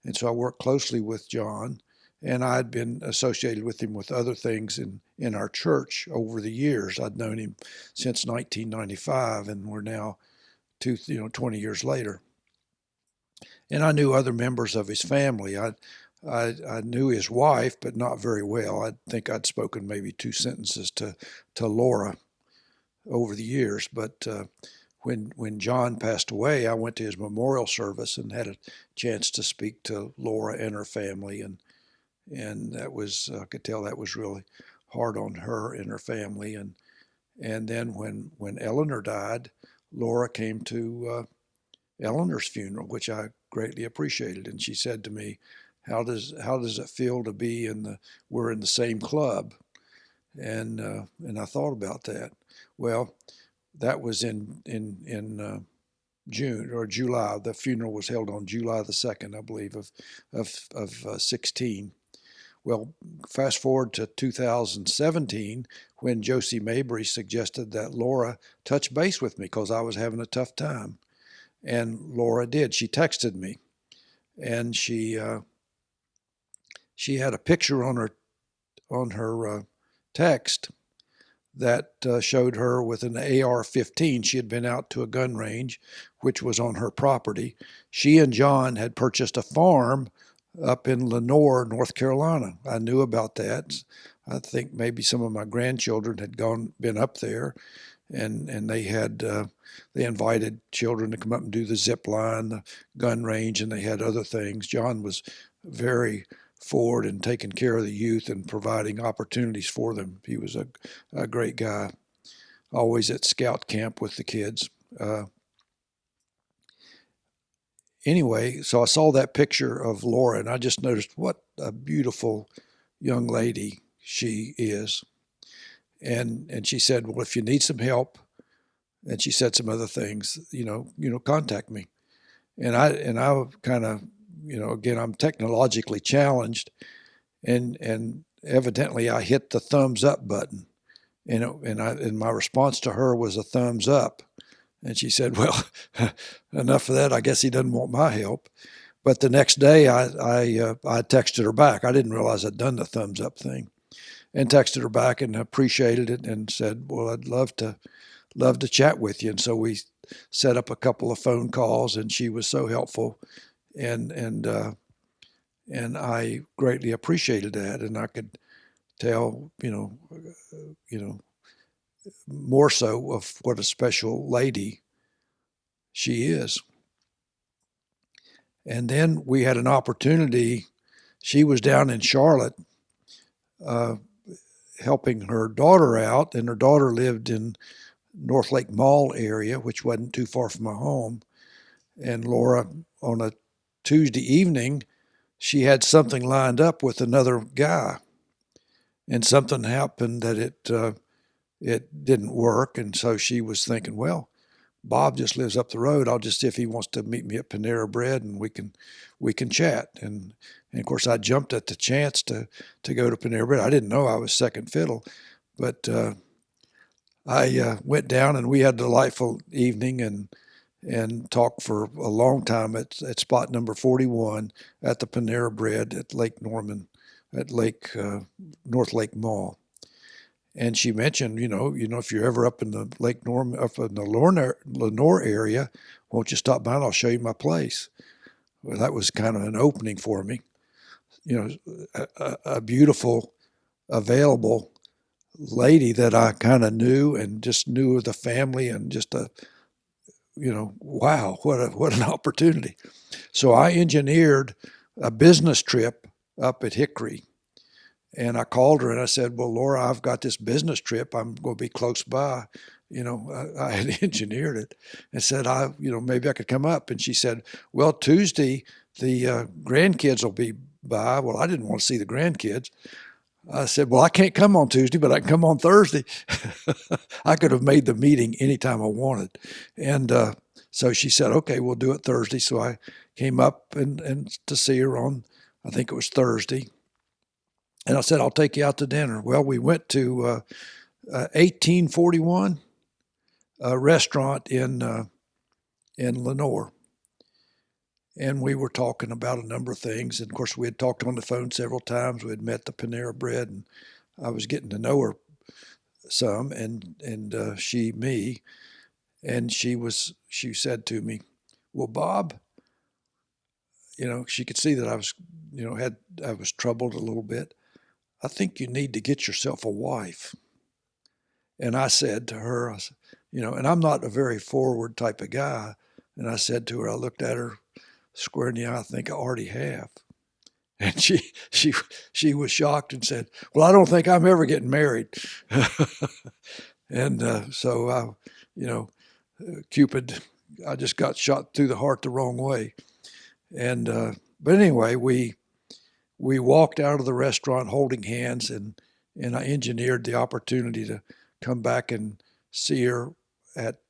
Speaker 1: and so I worked closely with John, and I'd been associated with him with other things in our church over the years. I'd known him since 1995, and we're now 20 years later. And I knew other members of his family. I knew his wife, but not very well. I think I'd spoken maybe 2 sentences to Laura over the years. But when John passed away, I went to his memorial service and had a chance to speak to Laura and her family, and that was, I could tell that was really hard on her and her family. And then when Eleanor died, Laura came to Eleanor's funeral, which I greatly appreciated. And she said to me, how does it feel to be we're in the same club? And I thought about that. Well, that was in June or July. The funeral was held on July the 2nd, I believe, of 16. Well, fast forward to 2017, when Josie Mabry suggested that Laura touch base with me because I was having a tough time. And Laura did. She texted me, and she had a picture on her text that showed her with an AR-15. She had been out to a gun range, which was on her property. She and John had purchased a farm up in Lenoir, North Carolina. I knew about that. I think maybe some of my grandchildren had been up there, and they invited children to come up and do the zip line, the gun range, and they had other things. John was very forward in taking care of the youth and providing opportunities for them. He was a great guy, always at scout camp with the kids. Anyway, so I saw that picture of Laura, and I just noticed what a beautiful young lady she is. And she said, well, if you need some help, and she said some other things, contact me. And I kind of, again, I'm technologically challenged, and evidently I hit the thumbs up button, and my response to her was a thumbs up. And she said, well, enough of that. I guess he doesn't want my help. But the next day I texted her back. I didn't realize I'd done the thumbs up thing, and texted her back and appreciated it and said, well, I'd love to chat with you. And so we set up a couple of phone calls, and she was so helpful, and I greatly appreciated that. And I could tell, more so of what a special lady she is. And then we had an opportunity. She was down in Charlotte helping her daughter out, and her daughter lived in North Lake Mall area, which wasn't too far from my home. And Laura, on a Tuesday evening, she had something lined up with another guy, and something happened that it didn't work. And so she was thinking, well, Bob just lives up the road. I'll just see if he wants to meet me at Panera Bread, and we can chat. And of course, I jumped at the chance to go to Panera Bread. I didn't know I was second fiddle, but I went down, and we had a delightful evening and talked for a long time at spot number 41 at the Panera Bread at Lake Norman, at North Lake Mall. And she mentioned, if you're ever up in the Lake Norman, up in the Lenore area, won't you stop by and I'll show you my place? Well, that was kind of an opening for me. A beautiful, available lady that I kind of knew and just knew of the family, and just wow, what an opportunity. So I engineered a business trip up at Hickory. And I called her and I said, well, Laura, I've got this business trip. I'm going to be close by. I had engineered it and said, maybe I could come up. And she said, well, Tuesday, the grandkids will be by. Well, I didn't want to see the grandkids. I said, well, I can't come on Tuesday, but I can come on Thursday. I could have made the meeting anytime I wanted. And so she said, okay, we'll do it Thursday. So I came up and to see her on, I think it was Thursday. And I said, I'll take you out to dinner. Well, we went to 1841, a restaurant in Lenore. And we were talking about a number of things. And of course, we had talked on the phone several times. We had met the Panera Bread, and I was getting to know her some, and she me. And she said to me, well, Bob, she could see that I was, I was troubled a little bit. I think you need to get yourself a wife. And I said to her, and I'm not a very forward type of guy. And I said to her, I looked at her square in the eye, I think I already have. And she was shocked and said, well, I don't think I'm ever getting married. And so, Cupid, I just got shot through the heart the wrong way. And, but anyway, we walked out of the restaurant holding hands, and I engineered the opportunity to come back and see her at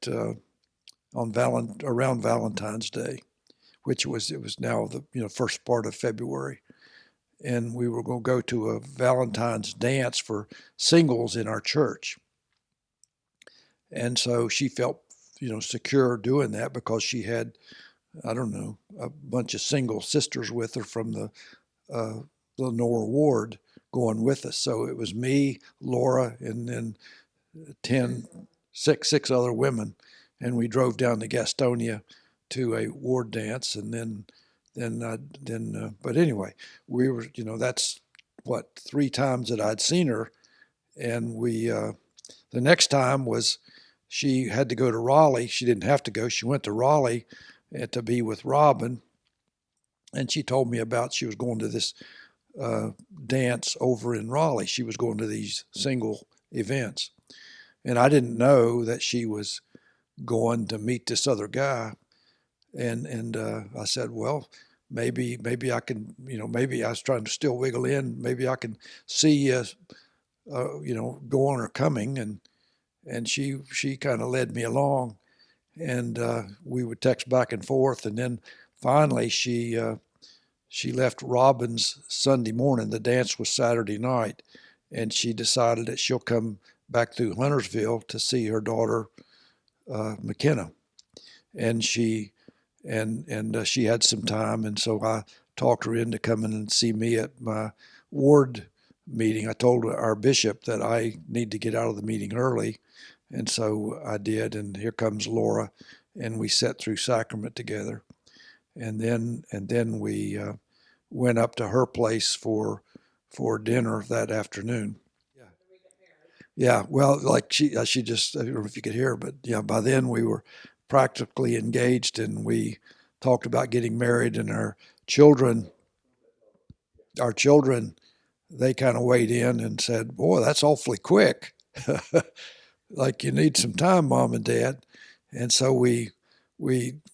Speaker 1: around Valentine's Day, which was now the first part of February, and we were going to go to a Valentine's dance for singles in our church, and so she felt secure doing that because she had, I don't know, a bunch of single sisters with her from the Lenore Ward going with us. So it was me, Laura, and then six other women, and we drove down to Gastonia to a ward dance, and but anyway, we were, that's what, 3 times that I'd seen her, and the next time was she had to go to Raleigh. She didn't have to go. She went to Raleigh to be with Robin, and she told me about she was going to this dance over in Raleigh. She was going to these single events. And I didn't know that she was going to meet this other guy. And I said, well, maybe I can, maybe I was trying to still wiggle in. Maybe I can see you, going or coming. And she kind of led me along, and we would text back and forth. And then finally she left Robin's Sunday morning. The dance was Saturday night, and she decided that she'll come back through Huntersville to see her daughter, McKenna. And she had some time, and so I talked her into coming and see me at my ward meeting. I told our bishop that I need to get out of the meeting early, and so I did. And here comes Laura, and we sat through sacrament together, and then we went up to her place for dinner that afternoon. Yeah. Yeah, well, like she just, I don't know if you could hear, but yeah, by then we were practically engaged, and we talked about getting married, and children, they kind of weighed in and said, boy, that's awfully quick. Like, you need some time, Mom and Dad. And so we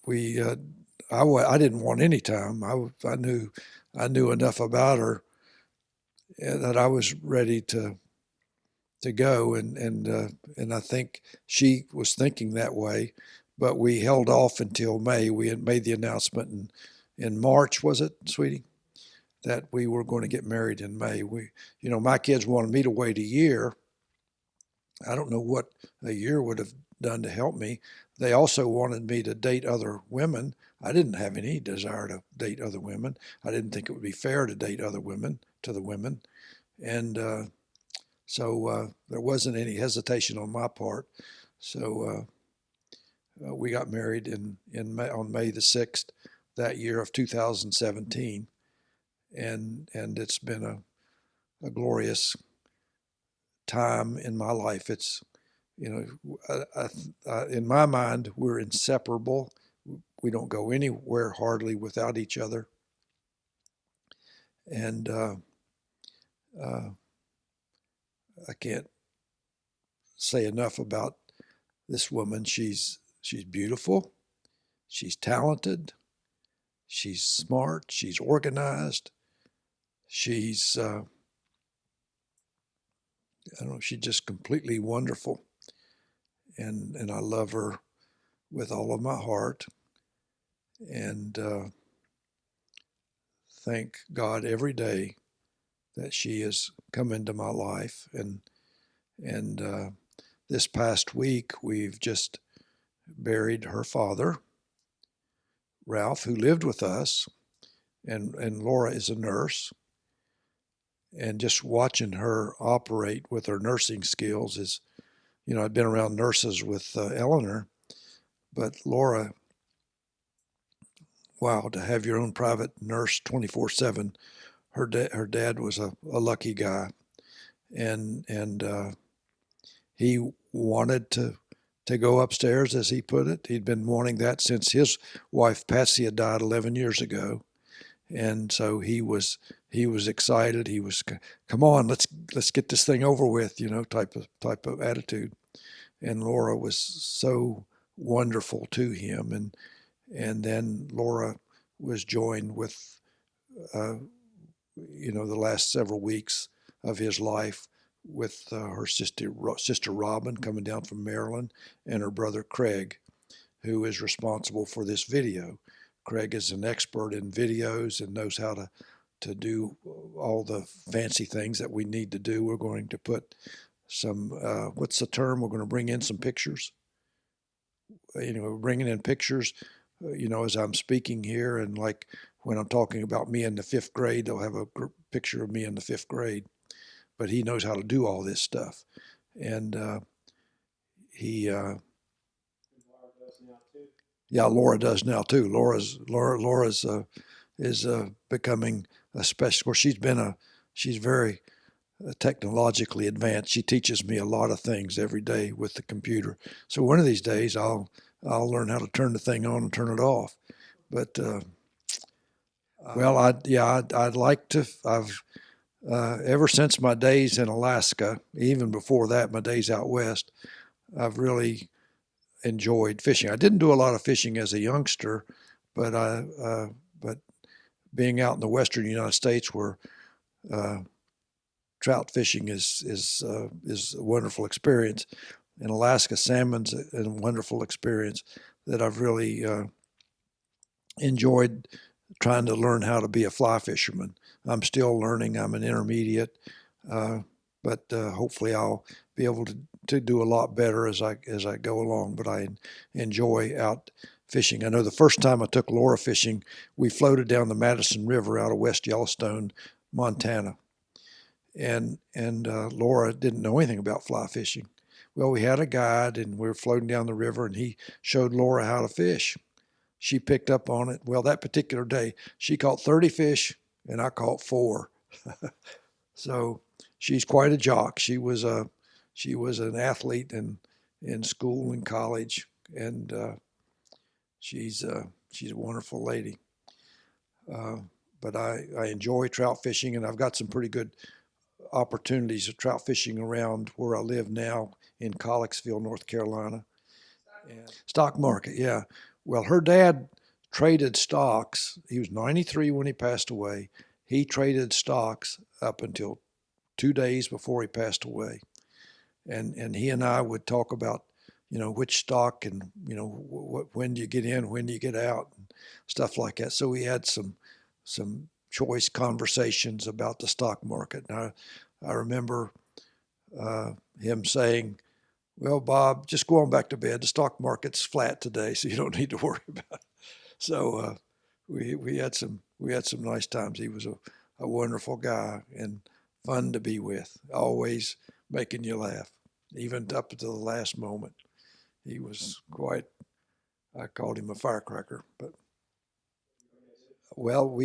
Speaker 1: I didn't want any time. I knew enough about her that I was ready to to go, and I think she was thinking that way, but we held off until May. We had made the announcement in March, was it, sweetie, that we were going to get married in May. My kids wanted me to wait a year. I don't know what a year would have done to help me. They also wanted me to date other women. I didn't have any desire to date other women. I didn't think it would be fair to date other women to the women, and so there wasn't any hesitation on my part. So we got married on May the 6th that year of 2017, and it's been a glorious time in my life. It's in my mind, we're inseparable. We don't go anywhere hardly without each other, and I can't say enough about this woman. She's beautiful, she's talented, she's smart, she's organized, she's I don't know, she's just completely wonderful, and I love her with all of my heart, and thank God every day that she has come into my life, and this past week we've just buried her father, Ralph, who lived with us, and Laura is a nurse, and just watching her operate with her nursing skills is, I've been around nurses with Eleanor, but Laura, wow, to have your own private nurse 24/7. Her dad was a lucky guy, and he wanted to go upstairs, as he put it. He'd been wanting that since his wife Patsy had died 11 years ago, and so he was excited. He was, come on, let's get this thing over with, type of attitude. And Laura was so wonderful to him, and then Laura was joined with the last several weeks of his life with her sister Robin, coming down from Maryland, and her brother Craig, who is responsible for this video. Craig is an expert in videos and knows how to do all the fancy things that we need to do. We're going to put some, what's the term? We're going to bring in some pictures. We're bringing in pictures, as I'm speaking here, and like when I'm talking about me in the 5th grade, they'll have a picture of me in the 5th grade. But he knows how to do all this stuff, and Laura does now too. Laura's is becoming a special. Of course, she's very technologically advanced. She teaches me a lot of things every day with the computer. So one of these days, I'll learn how to turn the thing on and turn it off. But well, I'd like to. I've ever since my days in Alaska, even before that, my days out west, I've really enjoyed fishing. I didn't do a lot of fishing as a youngster, but but being out in the western United States, where trout fishing is a wonderful experience. In Alaska, salmon's a wonderful experience that I've really enjoyed trying to learn how to be a fly fisherman. I'm still learning. I'm an intermediate, but hopefully I'll be able to do a lot better as I go along. But I enjoy out fishing. I know the first time I took Laura fishing, we floated down the Madison River out of West Yellowstone, Montana, and Laura didn't know anything about fly fishing. Well, we had a guide, and we were floating down the river, and he showed Laura how to fish. She picked up on it. Well, that particular day, she caught 30 fish, and I caught 4. So she's quite a jock. She was an athlete in school and college, and she's a wonderful lady. But I enjoy trout fishing, and I've got some pretty good opportunities of trout fishing around where I live now in Collicksville, North Carolina. Stock market, yeah. Well, her dad traded stocks. He was 93 when he passed away. He traded stocks up until 2 days before he passed away. and he and I would talk about, which stock and, when do you get in, when do you get out, and stuff like that. So we had some choice conversations about the stock market. And I remember him saying, "Well, Bob, just go on back to bed. The stock market's flat today, so you don't need to worry about it." So we had some nice times. He was a wonderful guy and fun to be with, always making you laugh, even up to the last moment. He was quite. I called him a firecracker, but well,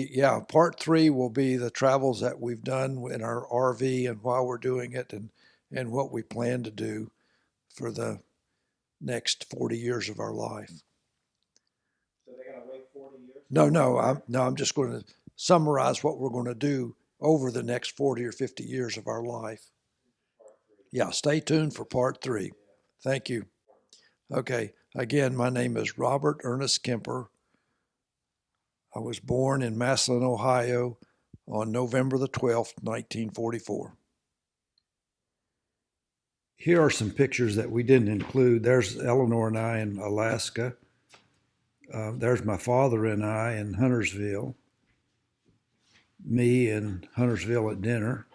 Speaker 1: part three will be the travels that we've done in our RV and while we're doing it, and what we plan to do for the next 40 years of our life.
Speaker 2: So they gotta wait 40 years?
Speaker 1: No, I'm just going to summarize what we're going to do over the next 40 or 50 years of our life. Yeah, stay tuned for part three. Thank you. Okay, again, my name is Robert Ernest Kemper. I was born in Massillon, Ohio on November the 12th, 1944. Here are some pictures that we didn't include. There's Eleanor and I in Alaska. There's my father and I in Huntersville. Me in Huntersville at dinner.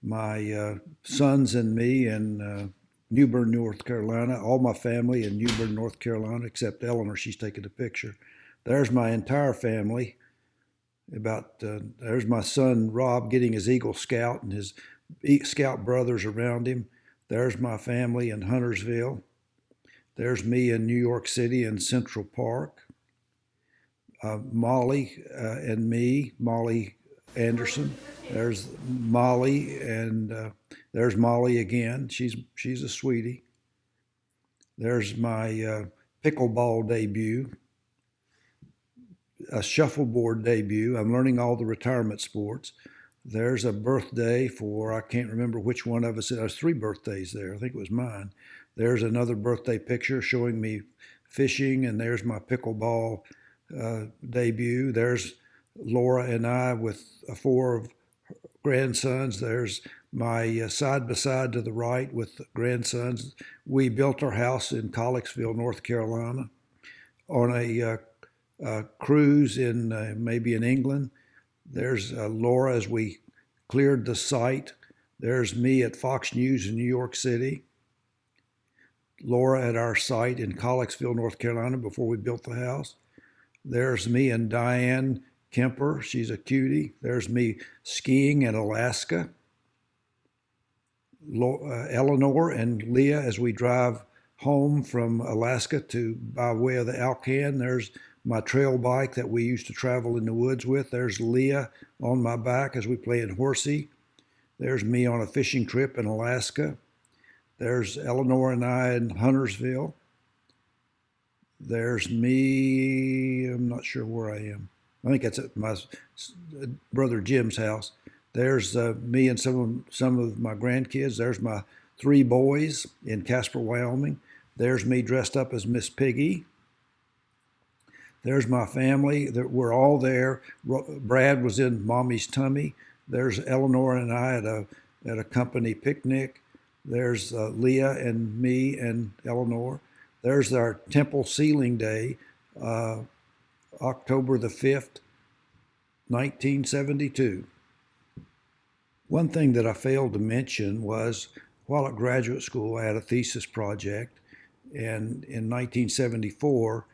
Speaker 1: My sons and me in New Bern, North Carolina. All my family in New Bern, North Carolina, except Eleanor. She's taking a picture. There's my entire family. There's my son Rob getting his Eagle Scout and his Scout brothers around him. There's my family in Huntersville. There's me in New York City in Central Park. Molly and me, Molly Anderson. There's Molly, and there's Molly again. She's a sweetie. There's my pickleball debut, a shuffleboard debut. I'm learning all the retirement sports. There's a birthday for, I can't remember which one of us. There's 3 birthdays there. I think it was mine. There's another birthday picture showing me fishing, and there's my pickleball debut. There's Laura and I with 4 grandsons. There's my side by side to the right with grandsons. We built our house in Collicksville, North Carolina, on a cruise in maybe in England. There's Laura as we cleared the site. There's me at Fox News in New York City. Laura at our site in Collicksville, North Carolina, before we built the house. There's me and Diane Kemper. She's a cutie. There's me skiing in Alaska. Eleanor and Leah as we drive home from Alaska by way of the Alcan. There's my trail bike that we used to travel in the woods with. There's Leah on my back as we play in horsey. There's me on a fishing trip in Alaska. There's Eleanor and I in Huntersville. There's me, I'm not sure where I am. I think that's at my brother Jim's house. There's me and some of my grandkids. There's my 3 boys in Casper, Wyoming. There's me dressed up as Miss Piggy. There's my family. We're all there. Brad was in Mommy's tummy. There's Eleanor and I at a company picnic. There's Leah and me and Eleanor. There's our temple sealing day, October the 5th, 1972. One thing that I failed to mention was while at graduate school, I had a thesis project, and in 1974,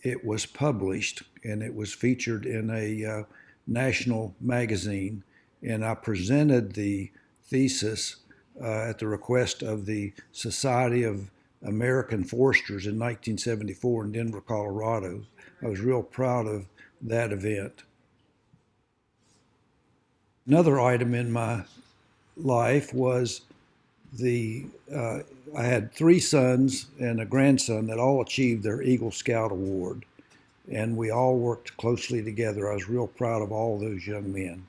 Speaker 1: it was published and it was featured in a national magazine, and I presented the thesis at the request of the Society of American Foresters in 1974 in Denver, Colorado. I was real proud of that event. Another item in my life was I had 3 sons and a grandson that all achieved their Eagle Scout Award, and we all worked closely together. I was real proud of all those young men.